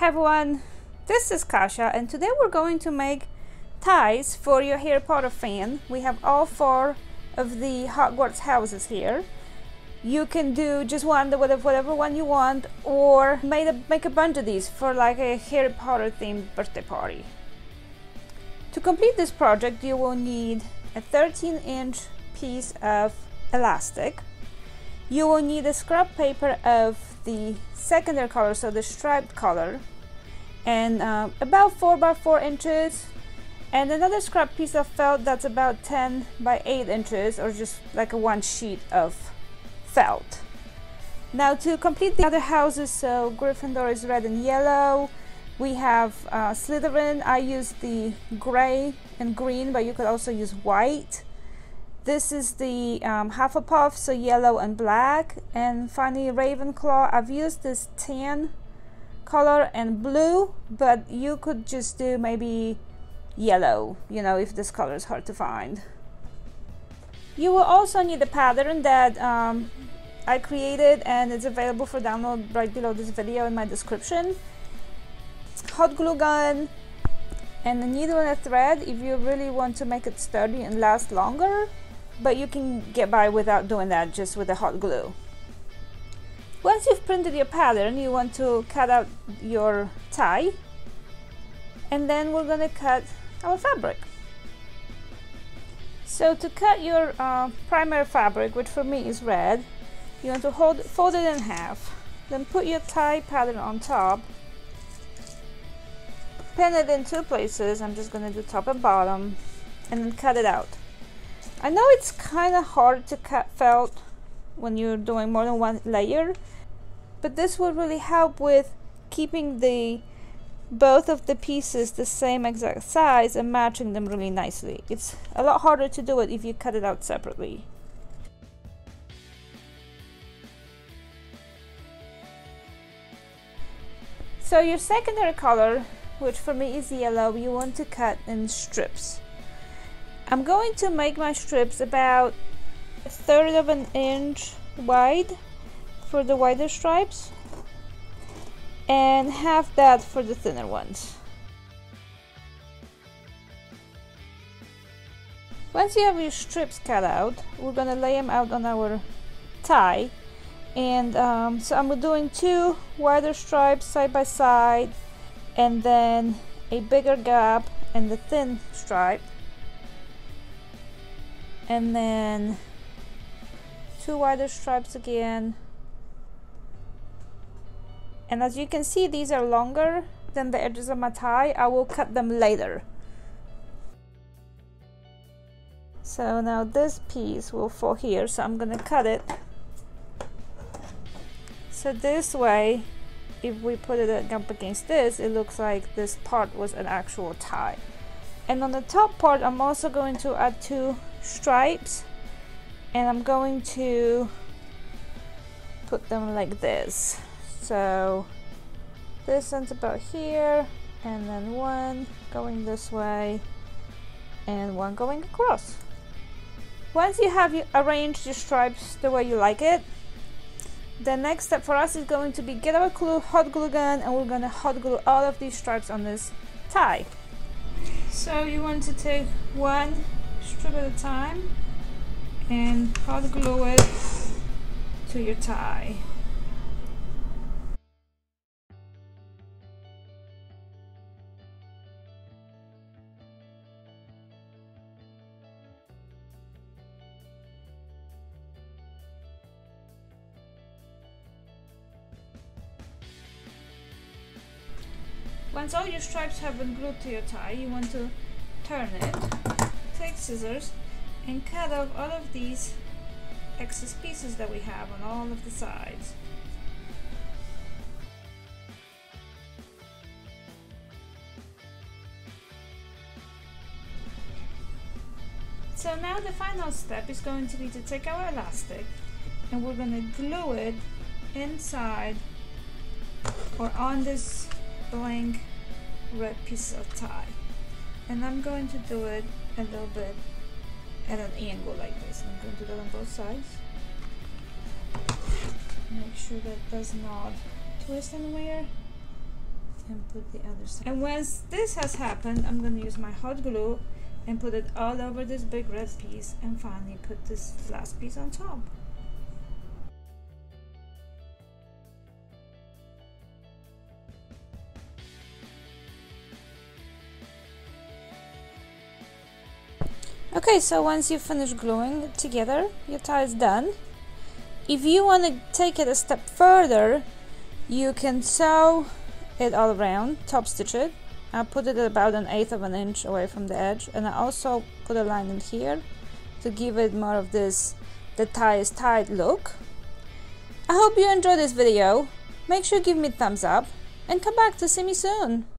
Hi everyone, this is Kasia and today we're going to make ties for your Harry Potter fan. We have all 4 of the Hogwarts houses here. You can do just one, whatever one you want, or make a bunch of these for like a Harry Potter themed birthday party. To complete this project you will need a 13-inch piece of elastic. You will need a scrap paper of the secondary color, so the striped color, and about 4 by 4 inches, and another scrap piece of felt that's about 10 by 8 inches, or just like a 1 sheet of felt. Now to complete the other houses, so Gryffindor is red and yellow. We have Slytherin. I use the gray and green, but you could also use white. This is the Huffelpuff, so yellow and black. And finally Ravenclaw, I've used this tan color and blue, but you could just do maybe yellow, you know, if this color is hard to find. You will also need a pattern that I created, and it's available for download right below this video in my description. Hot glue gun and a needle and a thread if you really want to make it sturdy and last longer, but you can get by without doing that, just with the hot glue. Once you've printed your pattern, you want to cut out your tie, and then we're going to cut our fabric. So to cut your primary fabric, which for me is red, you want to fold it in half, then put your tie pattern on top, pin it in 2 places. I'm just going to do top and bottom, and then cut it out. I know it's kind of hard to cut felt when you're doing more than 1 layer, but this will really help with keeping both of the pieces the same exact size and matching them really nicely. It's a lot harder to do it if you cut it out separately. So your secondary color, which for me is yellow, you want to cut in strips. I'm going to make my strips about 1/3 of an inch wide for the wider stripes, and half that for the thinner ones. Once you have your strips cut out, we're going to lay them out on our tie, and so I'm doing 2 wider stripes side by side, and then a bigger gap and the thin stripe, and then 2 wider stripes again. And as you can see, these are longer than the edges of my tie. I will cut them later. So now this piece will fall here, so I'm gonna cut it. So this way, if we put it up against this, it looks like this part was an actual tie. And on the top part, I'm also going to add 2 stripes, and I'm going to put them like this. So this ends about here, and then 1 going this way and 1 going across. Once you have arranged your stripes the way you like it, the next step for us is going to be get our hot glue gun, and we're going to hot glue all of these stripes on this tie. So you want to take 1 strip at a time and hot glue it to your tie. Once all your stripes have been glued to your tie, you want to turn it, take scissors, and cut off all of these excess pieces that we have on all of the sides. So now the final step is going to be to take our elastic, and we're going to glue it inside or on this blank red piece of tie, and I'm going to do it a little bit at an angle like this. I'm going to do that on both sides. Make sure that does not twist anywhere. and put the other side. And once this has happened, I'm going to use my hot glue and put it all over this big red piece, and finally put this last piece on top. Okay, so once you finish gluing it together, your tie is done. If you want to take it a step further, you can sew it all around, top stitch it. I put it about 1/8 of an inch away from the edge, and I also put a line in here to give it more of this the tie is tied look. I hope you enjoyed this video. Make sure you give me a thumbs up and come back to see me soon.